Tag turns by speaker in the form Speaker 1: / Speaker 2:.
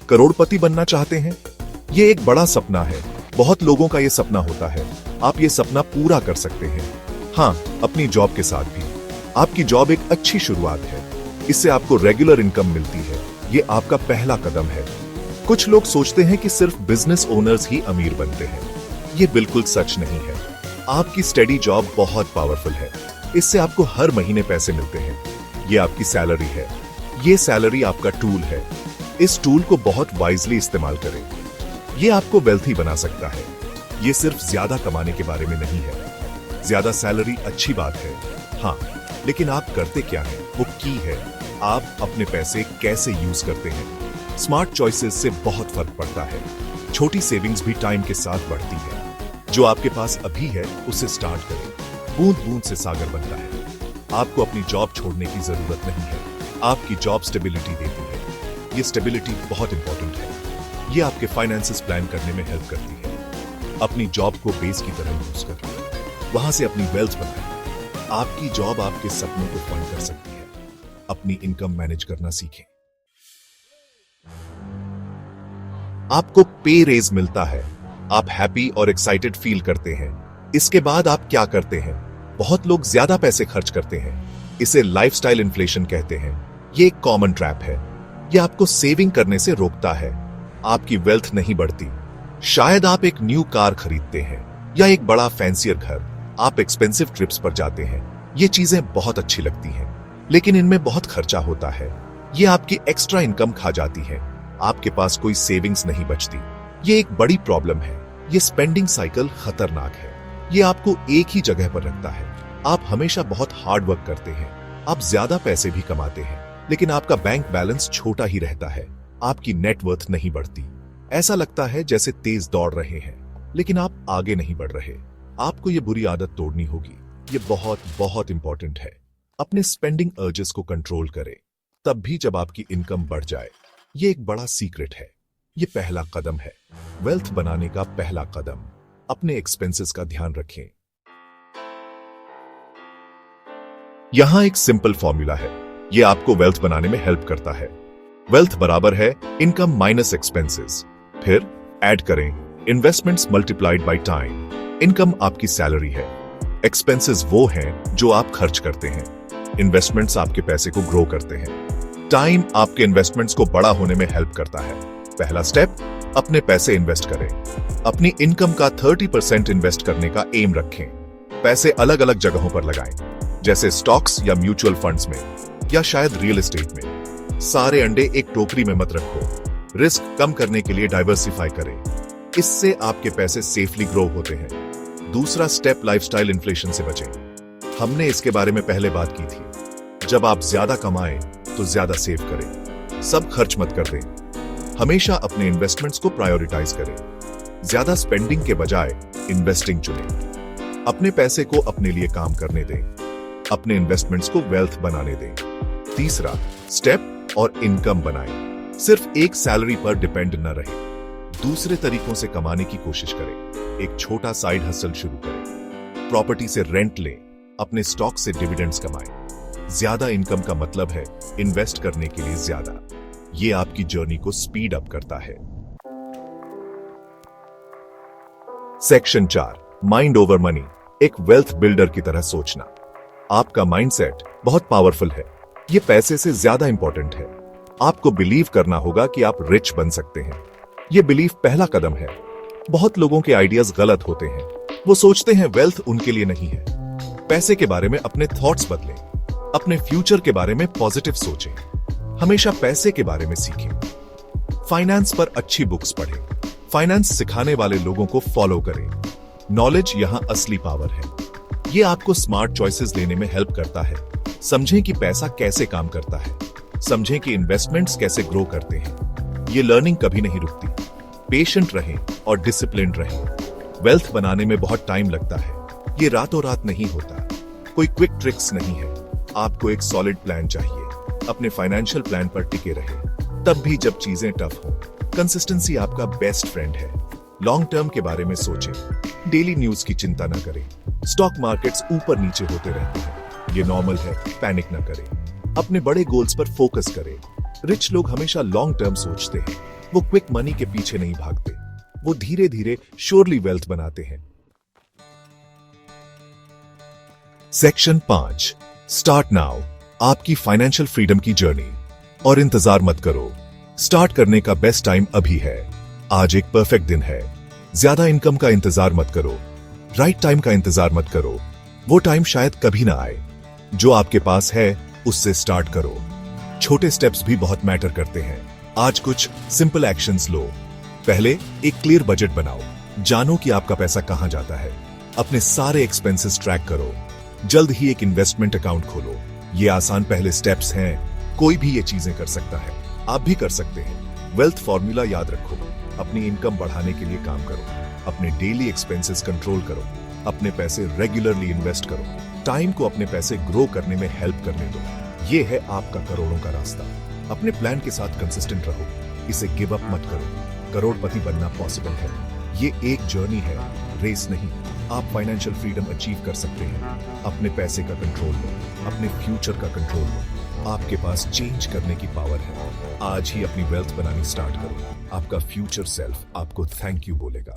Speaker 1: करोड़पति बनना चाहते हैं? ये एक बड़ा सपना है। बहुत लोगों का ये सपना होता है। आप ये सपना पूरा कर सकते हैं। हाँ, अपनी जॉब के साथ भी। आपकी जॉब एक अच्छी शुरुआत है। इससे आपको रेगुलर इनकम मिलती है। ये आपका पहला कदम है। कुछ लोग सोचते हैं कि सिर्फ बिजनेस ओनर्स ही अमीर बनते हैं। ये बिल्कुल सच नहीं है। आपकी स्टडी जॉब बहुत पावरफुल है। इससे आपको हर महीने पैसे मिलते हैं। ये आपकी सैलरी है। ये सैलरी आपका टूल है। इस टूल को बहुत वाइजली इस्तेमाल करें। ये आपको वेल्थी बना सकता है। ये सिर्फ ज्यादा कमाने के बारे में नहीं है। ज्यादा सैलरी अच्छी बात है, हाँ, लेकिन आप करते क्या हैं वो की है। आप अपने पैसे कैसे यूज करते हैं। स्मार्ट चॉइसेस से बहुत फर्क पड़ता है। छोटी सेविंग्स भी टाइम के साथ बढ़ती है। जो आपके पास अभी है उसे स्टार्ट करें। बूंद बूंद से सागर बनता है। आपको अपनी जॉब छोड़ने की जरूरत नहीं है। आपकी जॉब स्टेबिलिटी देती है। ये स्टेबिलिटी बहुत इंपॉर्टेंट है। ये आपके फाइनेंसेस प्लान करने में हेल्प करती है। अपनी जॉब को बेस की तरह यूज करें। वहां से अपनी वेल्थ बनाएं। आपकी जॉब आपके सपनों को फंड कर सकती है। अपनी इनकम मैनेज करना सीखें। आपको पे रेज मिलता है। आप हैप्पी और एक्साइटेड फील करते हैं। इसके बाद आप क्या करते हैं? बहुत लोग ज्यादा पैसे खर्च करते हैं। इसे लाइफस्टाइल इन्फ्लेशन कहते हैं। ये एक कॉमन ट्रैप है। यह आपको सेविंग करने से रोकता है। आपकी वेल्थ नहीं बढ़ती। शायद आप एक न्यू कार खरीदते हैं या एक बड़ा फैंसियर घर। आप एक्सपेंसिव ट्रिप्स पर जाते हैं। ये चीजें बहुत अच्छी लगती हैं, लेकिन इनमें बहुत खर्चा होता है। ये आपकी एक्स्ट्रा इनकम खा जाती है। आपके पास कोई सेविंग्स नहीं बचती। ये एक बड़ी प्रॉब्लम है। ये स्पेंडिंग साइकिल खतरनाक है। ये आपको एक ही जगह पर रखता है। आप हमेशा बहुत हार्ड वर्क करते हैं। आप ज्यादा पैसे भी कमाते हैं, लेकिन आपका बैंक बैलेंस छोटा ही रहता है। आपकी नेटवर्थ नहीं बढ़ती। ऐसा लगता है जैसे तेज दौड़ रहे हैं, लेकिन आप आगे नहीं बढ़ रहे। आपको ये बुरी आदत तोड़नी होगी। ये बहुत बहुत इंपॉर्टेंट है। अपने स्पेंडिंग अर्जेस को कंट्रोल करें, तब भी जब आपकी इनकम बढ़ जाए। ये एक बड़ा सीक्रेट है। ये पहला कदम है। वेल्थ बनाने का पहला कदम। अपने एक्सपेंसेस का ध्यान रखें। यहां एक सिंपल फॉर्मूला है। यह आपको वेल्थ बनाने में हेल्प करता है। वेल्थ बराबर है इनकम माइनस एक्सपेंसेस। फिर ऐड करें investments multiplied by time. Income आपकी सैलरी है। एक्सपेंसेस वो हैं जो आप खर्च करते हैं। इन्वेस्टमेंट्स आपके पैसे को ग्रो करते हैं। टाइम आपके इन्वेस्टमेंट्स को बड़ा होने में हेल्प करता है। पहला स्टेप, अपने पैसे इन्वेस्ट करें। अपनी इनकम का 30% इन्वेस्ट करने का एम रखें। पैसे अलग अलग जगहों पर लगाएं, जैसे स्टॉक्स या म्यूचुअल फंड्स में, या शायद रियल एस्टेट में। सारे अंडे एक टोकरी में मत रखो। रिस्क कम करने के लिए डाइवर्सिफाई करें। इससे आपके पैसे सेफली ग्रो होते हैं। दूसरा स्टेप, लाइफस्टाइल इन्फ्लेशन से बचें। हमने इसके बारे में पहले बात की थी। जब आप ज्यादा कमाएं तो ज्यादा सेव करें। सब खर्च मत कर दें। हमेशा अपने इन्वेस्टमेंट्स को प्रायोरिटाइज करें। ज्यादा स्पेंडिंग के बजाय इन्वेस्टिंग चुनें। अपने पैसे को अपने लिए काम करने दें। अपने इन्वेस्टमेंट्स को वेल्थ बनाने दें। तीसरा स्टेप, और इनकम बनाएं। सिर्फ एक सैलरी पर डिपेंड न रहें। दूसरे तरीकों से कमाने की कोशिश करें। एक छोटा साइड हसल शुरू करें। प्रॉपर्टी से रेंट लें। अपने स्टॉक से डिविडेंड्स कमाएं। ज्यादा इनकम का मतलब है इन्वेस्ट करने के लिए ज्यादा। ये आपकी जर्नी को स्पीड अप करता है। Section 4, mind over money. एक वेल्थ बिल्डर की तरह सोचना। आपका माइंडसेट बहुत पावरफुल है। ये पैसे से ज्यादा इंपॉर्टेंट है। आपको बिलीव करना होगा कि आप रिच बन सकते हैं। यह बिलीव पहला कदम है। बहुत लोगों के आइडियाज गलत होते हैं। वो सोचते हैं वेल्थ उनके लिए नहीं है। पैसे के बारे में अपने थॉट्स बदलें। अपने फ्यूचर के बारे में पॉजिटिव सोचें। हमेशा पैसे के बारे में सीखें। फाइनेंस पर अच्छी बुक्स पढ़ें। फाइनेंस सिखाने वाले लोगों को फॉलो करें। नॉलेज यहां असली पावर है। यह आपको स्मार्ट चॉइसेस लेने में हेल्प करता है। समझें कि पैसा कैसे काम करता है। समझें कि इन्वेस्टमेंट्स कैसे ग्रो करते हैं। ये लर्निंग कभी नहीं रुकती। पेशेंट रहें और डिसिप्लिन रहें। वेल्थ बनाने में बहुत टाइम लगता है। ये रातों रात नहीं होता। कोई क्विक ट्रिक्स नहीं है। आपको एक सॉलिड प्लान चाहिए। अपने फाइनेंशियल प्लान पर टिके रहें, तब भी जब चीजें टफ हो। कंसिस्टेंसी आपका बेस्ट फ्रेंड है। लॉन्ग टर्म के बारे में सोचें। डेली न्यूज की चिंता न करें। स्टॉक मार्केट्स ऊपर नीचे होते रहते हैं। ये नॉर्मल है, पैनिक न करें। अपने बड़े गोल्स पर फोकस करें। रिच लोग हमेशा लॉन्ग टर्म सोचते हैं। वो क्विक मनी के पीछे नहीं भागते, वो धीरे धीरे श्योरली वेल्थ बनाते हैं। सेक्शन 5, स्टार्ट नाउ, आपकी फाइनेंशियल फ्रीडम की जर्नी। और इंतजार मत करो, स्टार्ट करने का बेस्ट टाइम अभी है। आज एक परफेक्ट दिन है। ज्यादा इनकम का इंतजार मत करो, राइट टाइम का इंतजार मत करो, वो टाइम शायद कभी ना आए। जो आपके पास है उससे स्टार्ट करो। छोटे स्टेप्स भी बहुत मैटर करते हैं। आज कुछ सिंपल एक्शंस लो। पहले एक क्लियर बजट बनाओ, जानो कि आपका पैसा कहां जाता है। अपने सारे एक्सपेंसेस ट्रैक करो। जल्द ही एक इन्वेस्टमेंट अकाउंट खोलो। ये आसान पहले स्टेप्स हैं, कोई भी ये चीजें कर सकता है, आप भी कर सकते हैं। वेल्थ फॉर्मूला याद रखो, अपनी इनकम बढ़ाने के लिए काम करो, अपने डेली एक्सपेंसेस कंट्रोल करो, अपने पैसे रेगुलरली इन्वेस्ट करो, टाइम को अपने पैसे ग्रो करने में हेल्प करने दो। ये है आपका करोड़ों का रास्ता। अपने प्लान के साथ कंसिस्टेंट रहो, इसे गिव अप मत करो। करोड़पति बनना पॉसिबल है। ये एक जर्नी है, रेस नहीं। आप फाइनेंशियल फ्रीडम अचीव कर सकते हैं। अपने पैसे का कंट्रोल लो, अपने फ्यूचर का कंट्रोल लो। आपके पास चेंज करने की पावर है। आज ही अपनी वेल्थ बनानी स्टार्ट करो। आपका फ्यूचर सेल्फ आपको थैंक यू बोलेगा।